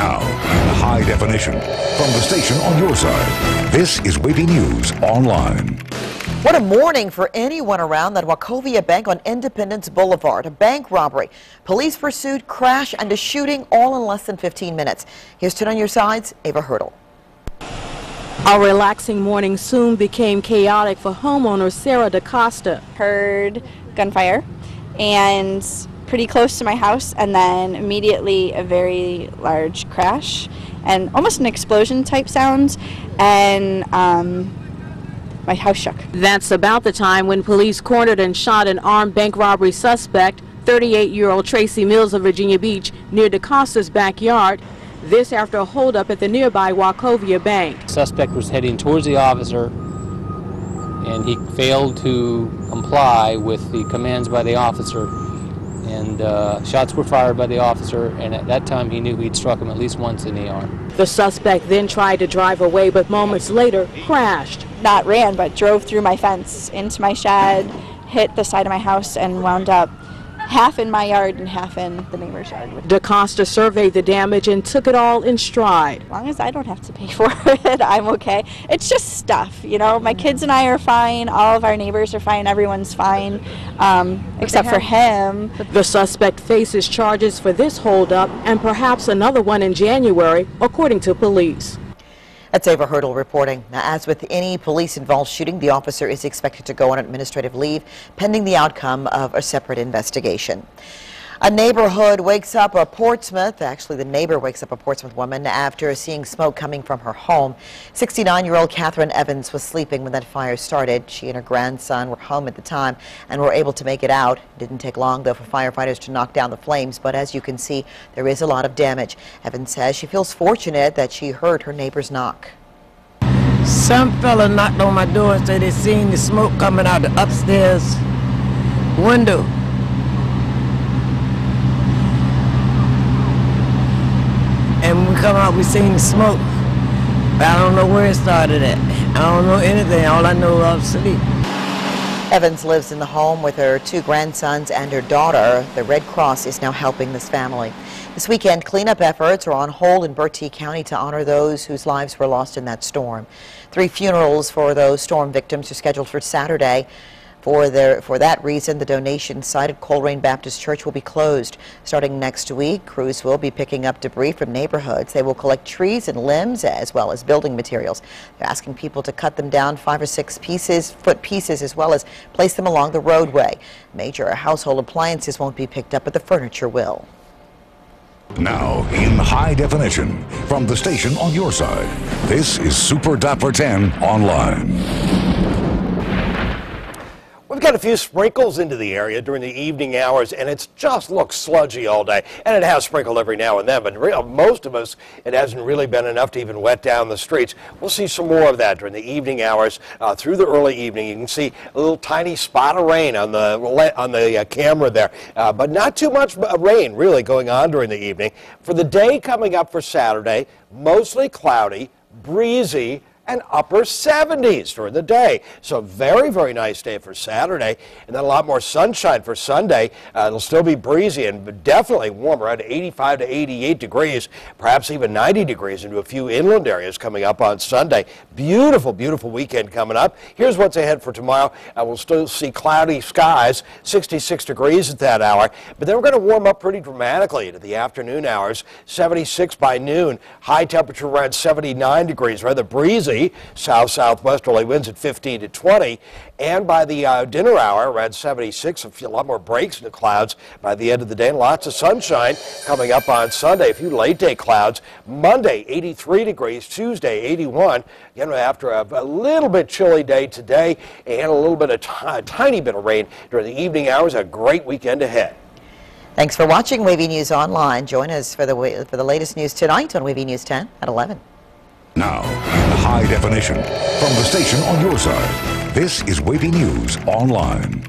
Now, in high definition, from the station on your side, this is WAVY News Online. What a morning for anyone around that Wachovia Bank on Independence Boulevard. A bank robbery, police pursuit, crash, and a shooting all in less than 15 minutes. Here's Tune on Your Side's Ava Hurdle. A relaxing morning soon became chaotic for homeowner Sarah DaCosta. Heard gunfire and pretty close to my house, and then immediately a very large crash and almost an explosion type sound, and my house shook. That's about the time when police cornered and shot an armed bank robbery suspect, 38-year-old Tracy Mills of Virginia Beach, near DaCosta's backyard. This after a holdup at the nearby Wachovia Bank. The suspect was heading towards the officer, and he failed to comply with the commands by the officer, and shots were fired by the officer, and at that time he knew he'd struck him at least once in the arm. The suspect then tried to drive away, but moments later crashed. Not ran, but drove through my fence into my shed, hit the side of my house, and wound up half in my yard and half in the neighbor's yard. DaCosta surveyed the damage and took it all in stride. As long as I don't have to pay for it, I'm okay. It's just stuff, you know. My kids and I are fine. All of our neighbors are fine. Everyone's fine, except for him. The suspect faces charges for this holdup and perhaps another one in January, according to police. That's Ava Hurdle reporting. Now, as with any police-involved shooting, the officer is expected to go on administrative leave pending the outcome of a separate investigation. A neighborhood wakes up a Portsmouth, actually the neighbor wakes up a Portsmouth woman after seeing smoke coming from her home. 69-year-old Catherine Evans was sleeping when that fire started. She and her grandson were home at the time and were able to make it out. It didn't take long, though, for firefighters to knock down the flames, but as you can see, there is a lot of damage. Evans says she feels fortunate that she heard her neighbor's knock. Some fella knocked on my door and said they seen the smoke coming out the upstairs window. And when we come out, we seen the smoke. But I don't know where it started at. I don't know anything. All I know is I was asleep. Evans lives in the home with her two grandsons and her daughter. The Red Cross is now helping this family. This weekend, cleanup efforts are on hold in Bertie County to honor those whose lives were lost in that storm. 3 funerals for those storm victims are scheduled for Saturday. For that reason, the donation site at Colerain Baptist Church will be closed. Starting next week, crews will be picking up debris from neighborhoods. They will collect trees and limbs as well as building materials. They're asking people to cut them down 5 or 6 foot pieces as well as place them along the roadway. Major household appliances won't be picked up, but the furniture will. Now, in high definition, from the station on your side, this is Super Doppler 10 Online. We've got a few sprinkles into the area during the evening hours, and it's just looks sludgy all day. And it has sprinkled every now and then, but most of us, it hasn't really been enough to even wet down the streets. We'll see some more of that during the evening hours through the early evening. You can see a little tiny spot of rain on the camera there, but not too much rain really going on during the evening. For the day coming up for Saturday, mostly cloudy, breezy, and upper 70s during the day. So very, very nice day for Saturday, and then a lot more sunshine for Sunday. It'll still be breezy and definitely warmer at 85 to 88 degrees, perhaps even 90 degrees into a few inland areas coming up on Sunday. Beautiful, beautiful weekend coming up. Here's what's ahead for tomorrow. We'll still see cloudy skies, 66 degrees at that hour, but then we're going to warm up pretty dramatically into the afternoon hours, 76 by noon. High temperature around 79 degrees, rather breezy. South-southwesterly winds at 15 to 20, and by the dinner hour around 76, a lot more breaks in the clouds by the end of the day, and lots of sunshine coming up on Sunday. A few late day clouds. Monday 83 degrees, Tuesday 81. Again, after a little bit chilly day today and a little bit of tiny bit of rain during the evening hours. A great weekend ahead. Thanks for watching WAVY News Online. Join us for the latest news tonight on WAVY News 10 at 11. Now, in high definition, from the station on your side, this is WAVY News Online.